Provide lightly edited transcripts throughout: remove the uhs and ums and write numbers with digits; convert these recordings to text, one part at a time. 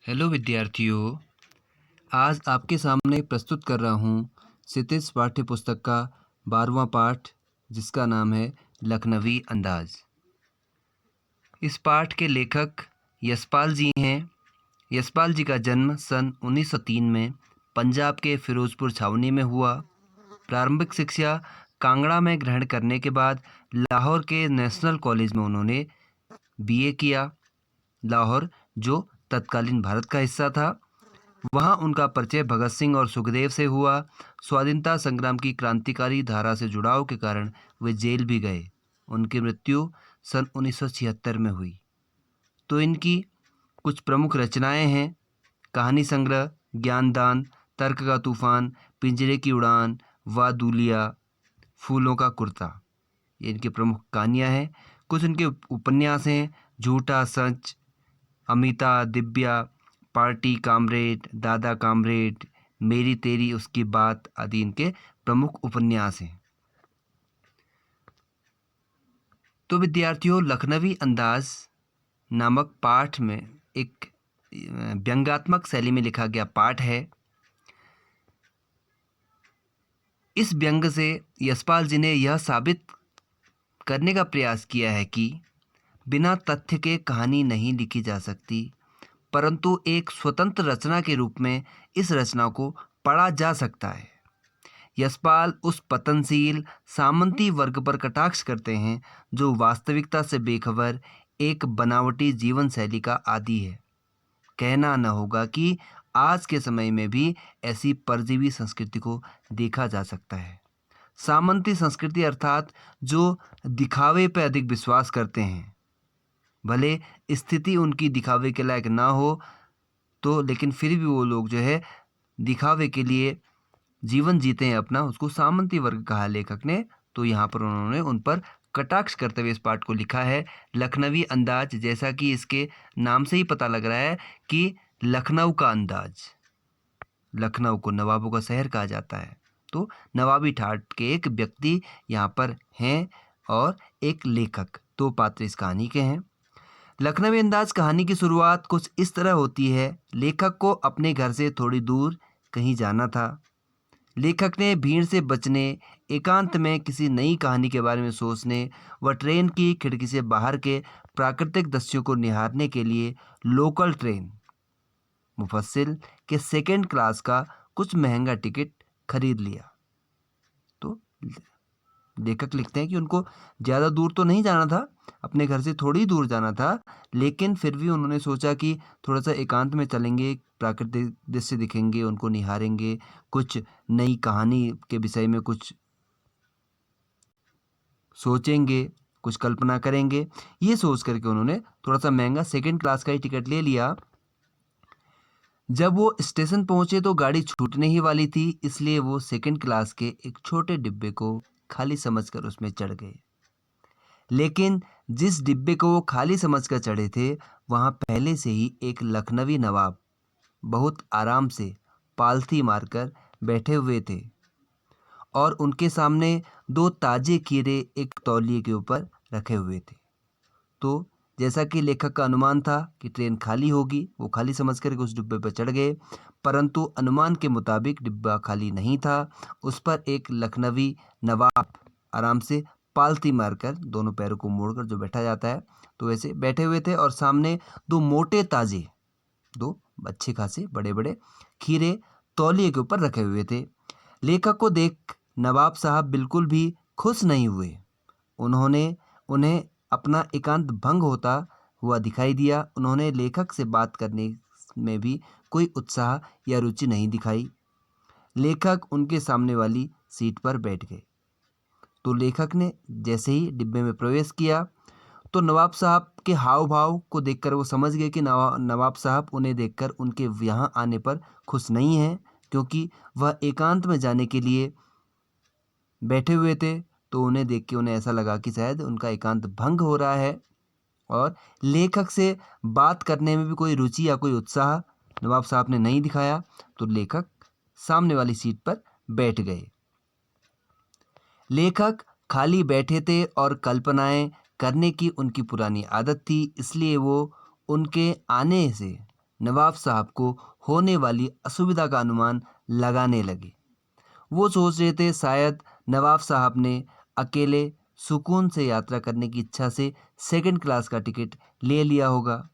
Hello विद्यार्थियों। आज आपके सामने प्रस्तुत कर रहा हूँ क्षितिज पाठ्य पुस्तक का 12वां पाठ, जिसका नाम है लखनवी अंदाज। इस पाठ के लेखक यशपाल जी हैं। यशपाल जी का जन्म सन 1903 में पंजाब के फिरोजपुर छावनी में हुआ। प्रारंभिक शिक्षा कांगड़ा में ग्रहण करने के बाद लाहौर के नेशनल कॉलेज में उन्होंने बीए किया। लाहौर, जो तत्कालीन भारत का हिस्सा था, वहाँ उनका परिचय भगत सिंह और सुखदेव से हुआ। स्वाधीनता संग्राम की क्रांतिकारी धारा से जुड़ाव के कारण वे जेल भी गए। उनकी मृत्यु सन 1976 में हुई। तो इनकी कुछ प्रमुख रचनाएं हैं: कहानी संग्रह, ज्ञानदान, तर्क का तूफान, पिंजरे की उड़ान, वादुलिया, फूलों का कुर्ता। ये इनकी प्रमुख कहानियां हैं। कुछ इनके उपन्यास हैं: झूठा सच, अमिता, दिव्या, पार्टी कामरेड, दादा कामरेड, मेरी तेरी उसकी बात आदि इनके प्रमुख उपन्यास हैं। तो विद्यार्थियों, लखनवी अंदाज नामक पाठ में एक व्यंग्यात्मक शैली में लिखा गया पाठ है। इस व्यंग से यशपाल जी ने यह साबित करने का प्रयास किया है कि बिना तथ्य के कहानी नहीं लिखी जा सकती, परंतु एक स्वतंत्र रचना के रूप में इस रचना को पढ़ा जा सकता है। यशपाल उस पतनशील सामंती वर्ग पर कटाक्ष करते हैं जो वास्तविकता से बेखबर एक बनावटी जीवन शैली का आदी है। कहना न होगा कि आज के समय में भी ऐसी परजीवी संस्कृति को देखा जा सकता है। सामंती संस्कृति अर्थात जो दिखावे पर अधिक विश्वास करते हैं, भले स्थिति उनकी दिखावे के लायक ना हो तो, लेकिन फिर भी वो लोग जो है दिखावे के लिए जीवन जीते हैं अपना, उसको सामंती वर्ग कहा लेखक ने। तो यहाँ पर उन्होंने उन पर कटाक्ष करते हुए इस पाठ को लिखा है लखनवी अंदाज। जैसा कि इसके नाम से ही पता लग रहा है कि लखनऊ का अंदाज, लखनऊ को नवाबों का शहर कहा जाता है। तो नवाबी ठाट के एक व्यक्ति यहाँ पर हैं और एक लेखक, दो पात्र इस कहानी के हैं। लखनवी अंदाज कहानी की शुरुआत कुछ इस तरह होती है। लेखक को अपने घर से थोड़ी दूर कहीं जाना था। लेखक ने भीड़ से बचने, एकांत में किसी नई कहानी के बारे में सोचने व ट्रेन की खिड़की से बाहर के प्राकृतिक दृश्यों को निहारने के लिए लोकल ट्रेन मुफस्सिल के सेकंड क्लास का कुछ महंगा टिकट खरीद लिया। तो लेखक लिखते हैं कि उनको ज़्यादा दूर तो नहीं जाना था, अपने घर से थोड़ी दूर जाना था, लेकिन फिर भी उन्होंने सोचा कि थोड़ा सा एकांत में चलेंगे, प्राकृतिक दृश्य दिखेंगे, उनको निहारेंगे, कुछ नई कहानी के विषय में कुछ सोचेंगे, कुछ कल्पना करेंगे। ये सोच करके उन्होंने थोड़ा सा महंगा सेकंड क्लास का ही टिकट ले लिया। जब वो स्टेशन पहुंचे तो गाड़ी छूटने ही वाली थी, इसलिए वो सेकंड क्लास के एक छोटे डिब्बे को खाली समझकर उसमें चढ़ गए। लेकिन जिस डिब्बे को वो खाली समझकर चढ़े थे, वहाँ पहले से ही एक लखनवी नवाब बहुत आराम से पालथी मारकर बैठे हुए थे और उनके सामने दो ताजे खीरे एक तौलिए के ऊपर रखे हुए थे। तो जैसा कि लेखक का अनुमान था कि ट्रेन खाली होगी, वो खाली समझकर उस डिब्बे पर चढ़ गए, परंतु अनुमान के मुताबिक डिब्बा खाली नहीं था। उस पर एक लखनवी नवाब आराम से पालती मारकर, दोनों पैरों को मोड़कर जो बैठा जाता है, तो वैसे बैठे हुए थे और सामने दो मोटे ताजे, दो अच्छे खासे बड़े बड़े खीरे तौलिए के ऊपर रखे हुए थे। लेखक को देख नवाब साहब बिल्कुल भी खुश नहीं हुए। उन्हें अपना एकांत भंग होता हुआ दिखाई दिया। उन्होंने लेखक से बात करने में भी कोई उत्साह या रुचि नहीं दिखाई। लेखक उनके सामने वाली सीट पर बैठ गए। तो लेखक ने जैसे ही डिब्बे में प्रवेश किया तो नवाब साहब के हाव भाव को देखकर वो समझ गए कि नवाब साहब उन्हें देखकर उनके यहाँ आने पर खुश नहीं हैं, क्योंकि वह एकांत में जाने के लिए बैठे हुए थे। तो उन्हें देख के उन्हें ऐसा लगा कि शायद उनका एकांत भंग हो रहा है और लेखक से बात करने में भी कोई रुचि या कोई उत्साह नवाब साहब ने नहीं दिखाया। तो लेखक सामने वाली सीट पर बैठ गए। लेखक खाली बैठे थे और कल्पनाएं करने की उनकी पुरानी आदत थी, इसलिए वो उनके आने से नवाब साहब को होने वाली असुविधा का अनुमान लगाने लगे। वो सोच रहे थे शायद नवाब साहब ने अकेले सुकून से यात्रा करने की इच्छा से सेकंड क्लास का टिकट ले लिया होगा,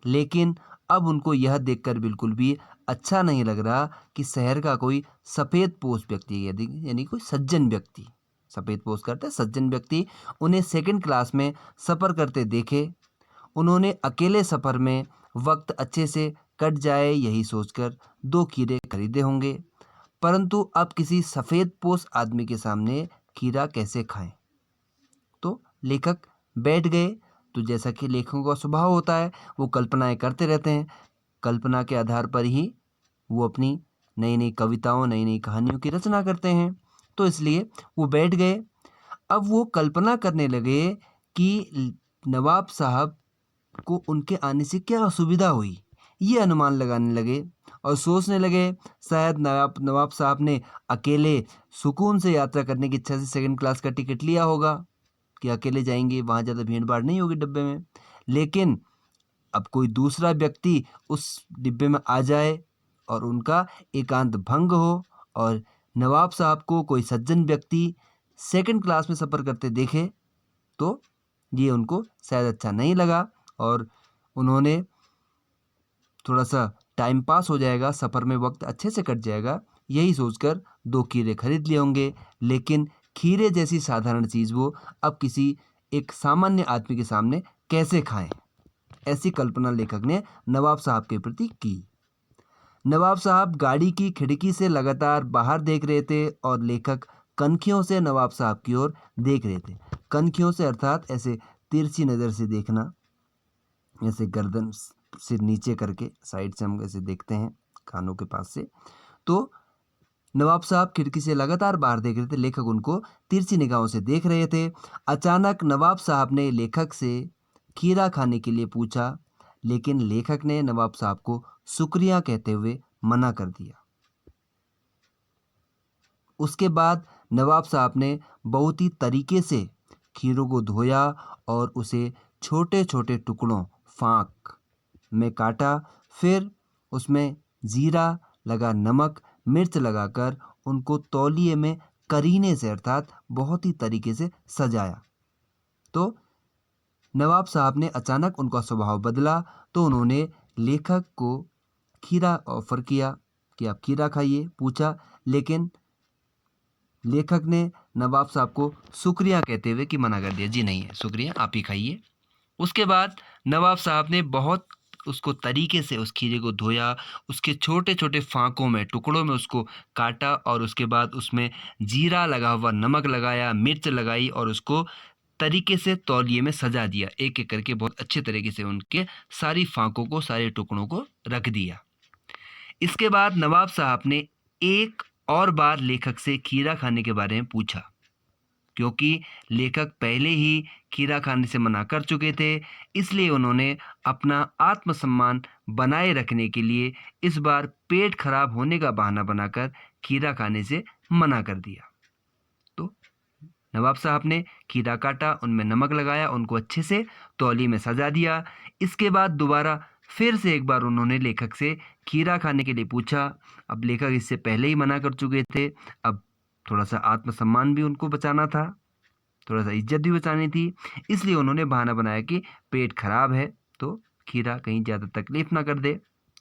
लेकिन अब उनको यह देखकर बिल्कुल भी अच्छा नहीं लग रहा कि शहर का कोई सफ़ेदपोश व्यक्ति यानी कोई सज्जन व्यक्ति, सफ़ेदपोश करते हैं सज्जन व्यक्ति, उन्हें सेकंड क्लास में सफ़र करते देखे। उन्होंने अकेले सफ़र में वक्त अच्छे से कट जाए यही सोचकर 2 खीरे खरीदे होंगे, परंतु अब किसी सफ़ेदपोश आदमी के सामने खीरा कैसे खाएं? तो लेखक बैठ गए। तो जैसा कि लेखकों का स्वभाव होता है, वो कल्पनाएं करते रहते हैं। कल्पना के आधार पर ही वो अपनी नई नई कविताओं, नई नई कहानियों की रचना करते हैं। तो इसलिए वो बैठ गए। अब वो कल्पना करने लगे कि नवाब साहब को उनके आने से क्या असुविधा हुई, ये अनुमान लगाने लगे और सोचने लगे शायद नवाब साहब ने अकेले सुकून से यात्रा करने की इच्छा से सेकंड क्लास का टिकट लिया होगा कि अकेले जाएंगे, वहाँ ज़्यादा भीड़ भाड़ नहीं होगी डिब्बे में। लेकिन अब कोई दूसरा व्यक्ति उस डिब्बे में आ जाए और उनका एकांत भंग हो और नवाब साहब को कोई सज्जन व्यक्ति सेकंड क्लास में सफ़र करते देखे, तो ये उनको शायद अच्छा नहीं लगा और उन्होंने थोड़ा सा टाइम पास हो जाएगा, सफ़र में वक्त अच्छे से कट जाएगा, यही सोचकर 2 खीरे खरीद लिए होंगे। लेकिन खीरे जैसी साधारण चीज़ वो अब किसी एक सामान्य आदमी के सामने कैसे खाएं? ऐसी कल्पना लेखक ने नवाब साहब के प्रति की। नवाब साहब गाड़ी की खिड़की से लगातार बाहर देख रहे थे और लेखक कनखियों से नवाब साहब की ओर देख रहे थे। कनखियों से अर्थात ऐसे तिरछी नज़र से देखना, ऐसे गर्दन से नीचे करके साइड से हम ऐसे देखते हैं कानों के पास से। तो नवाब साहब खिड़की से लगातार बाहर देख रहे थे, लेखक उनको तिरछी निगाहों से देख रहे थे। अचानक नवाब साहब ने लेखक से खीरा खाने के लिए पूछा, लेकिन लेखक ने नवाब साहब को शुक्रिया कहते हुए मना कर दिया। उसके बाद नवाब साहब ने बहुत ही तरीके से खीरों को धोया और उसे छोटे छोटे टुकड़ों फाँक में काटा। फिर उसमें जीरा लगा, नमक मिर्च लगाकर उनको तौलिए में करीने से अर्थात बहुत ही तरीके से सजाया। तो नवाब साहब ने अचानक उनका स्वभाव बदला, तो उन्होंने लेखक को खीरा ऑफर किया कि आप खीरा खाइए, पूछा, लेकिन लेखक ने नवाब साहब को शुक्रिया कहते हुए कि मना कर दिया, जी नहीं है शुक्रिया, आप ही खाइए। उसके बाद नवाब साहब ने बहुत उसको तरीके से उस खीरे को धोया, उसके छोटे छोटे फाँकों में, टुकड़ों में उसको काटा और उसके बाद उसमें जीरा लगा हुआ नमक लगाया, मिर्च लगाई और उसको तरीके से तौलिए में सजा दिया। एक एक करके बहुत अच्छे तरीके से उनके सारी फाँकों को, सारे टुकड़ों को रख दिया। इसके बाद नवाब साहब ने एक और बार लेखक से खीरा खाने के बारे में पूछा, क्योंकि लेखक पहले ही खीरा खाने से मना कर चुके थे। इसलिए उन्होंने अपना आत्मसम्मान बनाए रखने के लिए इस बार पेट खराब होने का बहाना बनाकर खीरा खाने से मना कर दिया। तो नवाब साहब ने खीरा काटा, उनमें नमक लगाया, उनको अच्छे से तौली में सजा दिया। इसके बाद दोबारा फिर से एक बार उन्होंने लेखक से खीरा खाने के लिए पूछा। अब लेखक इससे पहले ही मना कर चुके थे, अब थोड़ा सा आत्मसम्मान भी उनको बचाना था, थोड़ा सा इज्जत भी बचानी थी, इसलिए उन्होंने बहाना बनाया कि पेट खराब है तो खीरा कहीं ज़्यादा तकलीफ ना कर दे।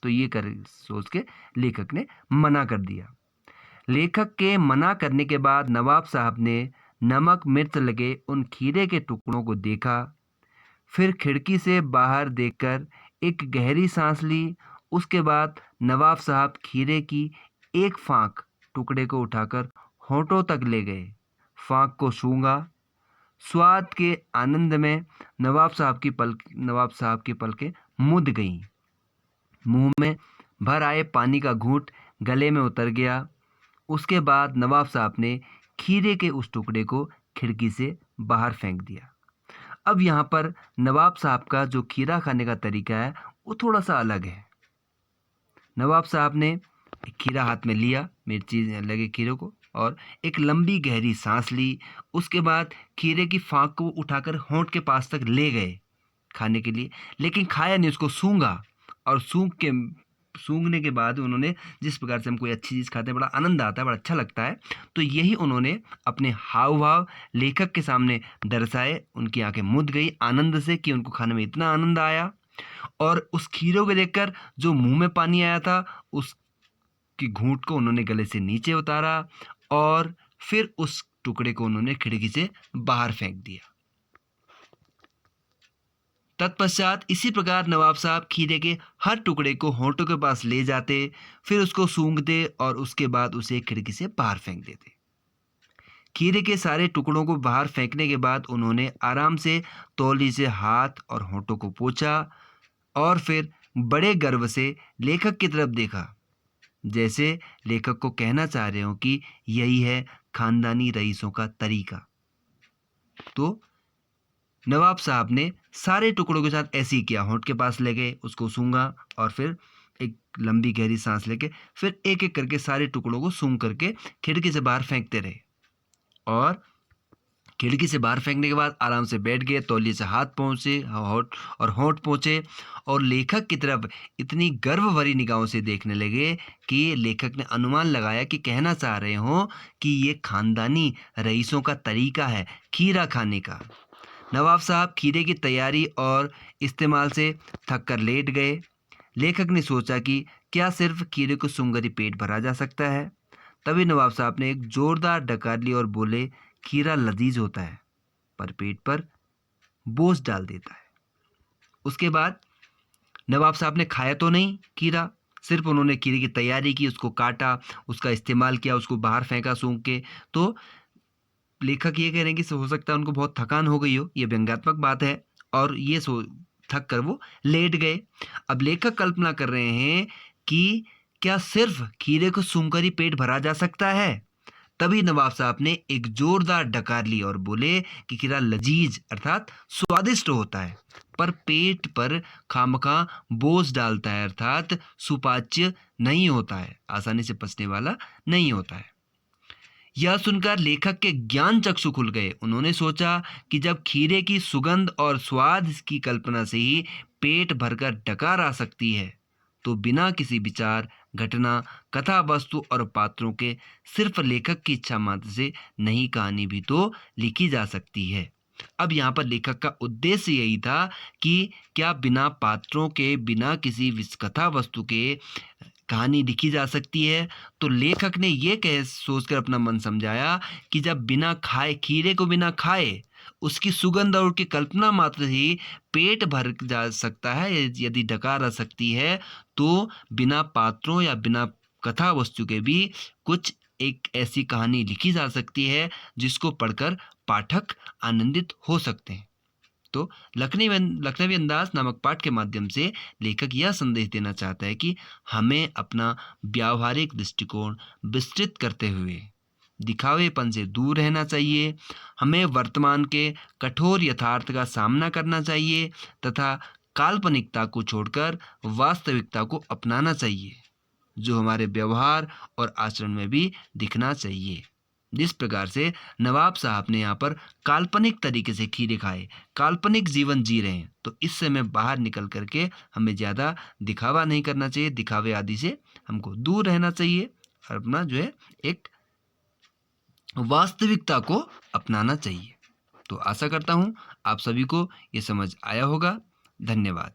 तो ये कर सोच के लेखक ने मना कर दिया। लेखक के मना करने के बाद नवाब साहब ने नमक मिर्च लगे उन खीरे के टुकड़ों को देखा, फिर खिड़की से बाहर देखकर एक गहरी सांस ली। उसके बाद नवाब साहब खीरे की एक फाँक टुकड़े को उठाकर होठों तक ले गए, फाँक को सूंघा। स्वाद के आनंद में नवाब साहब की पलकें मुद गईं। मुंह में भर आए पानी का घूंट गले में उतर गया। उसके बाद नवाब साहब ने खीरे के उस टुकड़े को खिड़की से बाहर फेंक दिया। अब यहाँ पर नवाब साहब का जो खीरा खाने का तरीका है वो थोड़ा सा अलग है। नवाब साहब ने एक खीरा हाथ में लिया, मिर्ची लगे खीरे को, और एक लंबी गहरी सांस ली। उसके बाद खीरे की फाँक को उठाकर होंठ के पास तक ले गए खाने के लिए, लेकिन खाया नहीं, उसको सूंघा और सूंघने के बाद उन्होंने, जिस प्रकार से हम कोई अच्छी चीज़ खाते हैं बड़ा आनंद आता है, बड़ा अच्छा लगता है, तो यही उन्होंने अपने हाव भाव लेखक के सामने दर्शाए। उनकी आंखें मुद गई आनंद से कि उनको खाने में इतना आनंद आया, और उस खीरे को देखकर जो मुंह में पानी आया था उसकी घूंट को उन्होंने गले से नीचे उतारा और फिर उस टुकड़े को उन्होंने खिड़की से बाहर फेंक दिया। तत्पश्चात इसी प्रकार नवाब साहब खीरे के हर टुकड़े को होंठों के पास ले जाते, फिर उसको सूंघते और उसके बाद उसे खिड़की से बाहर फेंक देते। खीरे के सारे टुकड़ों को बाहर फेंकने के बाद उन्होंने आराम से तौली से हाथ और होंठों को पोंछा और फिर बड़े गर्व से लेखक की तरफ देखा, जैसे लेखक को कहना चाह रहे हो कि यही है खानदानी रईसों का तरीका। तो नवाब साहब ने सारे टुकड़ों के साथ ऐसे ही किया, होंठ के पास ले गए, उसको सूंघा और फिर एक लंबी गहरी सांस लेके फिर एक एक करके सारे टुकड़ों को सूंघ करके खिड़की से बाहर फेंकते रहे, और खिड़की से बाहर फेंकने के बाद आराम से बैठ गए, तौलिए से हाथ पहुँचे और होंठ पहुँचे और लेखक की तरफ इतनी गर्व भरी निगाहों से देखने लगे कि लेखक ने अनुमान लगाया कि कहना चाह रहे हो कि ये खानदानी रईसों का तरीका है खीरा खाने का। नवाब साहब खीरे की तैयारी और इस्तेमाल से थक कर लेट गए। लेखक ने सोचा कि क्या सिर्फ खीरे को सूंघकर ही पेट भरा जा सकता है। तभी नवाब साहब ने एक जोरदार डकार ली और बोले, खीरा लजीज होता है पर पेट पर बोझ डाल देता है। उसके बाद नवाब साहब ने खाया तो नहीं खीरा, सिर्फ उन्होंने खीरे की तैयारी की, उसको काटा, उसका इस्तेमाल किया, उसको बाहर फेंका सूंघ के। तो लेखक ये कह रहे हैं कि हो सकता है उनको बहुत थकान हो गई हो, ये व्यंग्यात्मक बात है, और ये थक कर वो लेट गए। अब लेखक कल्पना कर रहे हैं कि क्या सिर्फ खीरे को सूंघकर ही पेट भरा जा सकता है। तभी नवाब साहब ने एक जोरदार डकार ली और बोले कि खीरा लजीज अर्थात स्वादिष्ट होता है पर पेट पर खामखा बोझ डालता है, अर्थात सुपाच्य नहीं होता है, आसानी से पचने वाला नहीं होता है। यह सुनकर लेखक के ज्ञान चक्षु खुल गए। उन्होंने सोचा कि जब खीरे की सुगंध और स्वाद की कल्पना से ही पेट भरकर डकार आ सकती है, तो बिना किसी विचार, घटना, कथा वस्तु और पात्रों के सिर्फ लेखक की इच्छा मात्र से नई कहानी भी तो लिखी जा सकती है। अब यहाँ पर लेखक का उद्देश्य यही था कि क्या बिना पात्रों के, बिना किसी कथा वस्तु के कहानी लिखी जा सकती है। तो लेखक ने ये कह सोचकर अपना मन समझाया कि जब बिना खाए, खीरे को बिना खाए उसकी सुगंध और उसकी कल्पना मात्र ही पेट भर जा सकता है, यदि डकार आ सकती है, तो बिना पात्रों या बिना कथा वस्तु के भी कुछ एक ऐसी कहानी लिखी जा सकती है जिसको पढ़कर पाठक आनंदित हो सकते हैं। तो लखनवी अंदाज नामक पाठ के माध्यम से लेखक यह संदेश देना चाहता है कि हमें अपना व्यावहारिक दृष्टिकोण विस्तृत करते हुए दिखावेपन से दूर रहना चाहिए। हमें वर्तमान के कठोर यथार्थ का सामना करना चाहिए तथा काल्पनिकता को छोड़कर वास्तविकता को अपनाना चाहिए, जो हमारे व्यवहार और आचरण में भी दिखना चाहिए। जिस प्रकार से नवाब साहब ने यहाँ पर काल्पनिक तरीके से खीरे खाए, काल्पनिक जीवन जी रहे हैं, तो इससे हमें बाहर निकल करके हमें ज़्यादा दिखावा नहीं करना चाहिए, दिखावे आदि से हमको दूर रहना चाहिए और अपना जो है एक वास्तविकता को अपनाना चाहिए। तो आशा करता हूँ आप सभी को ये समझ आया होगा। धन्यवाद।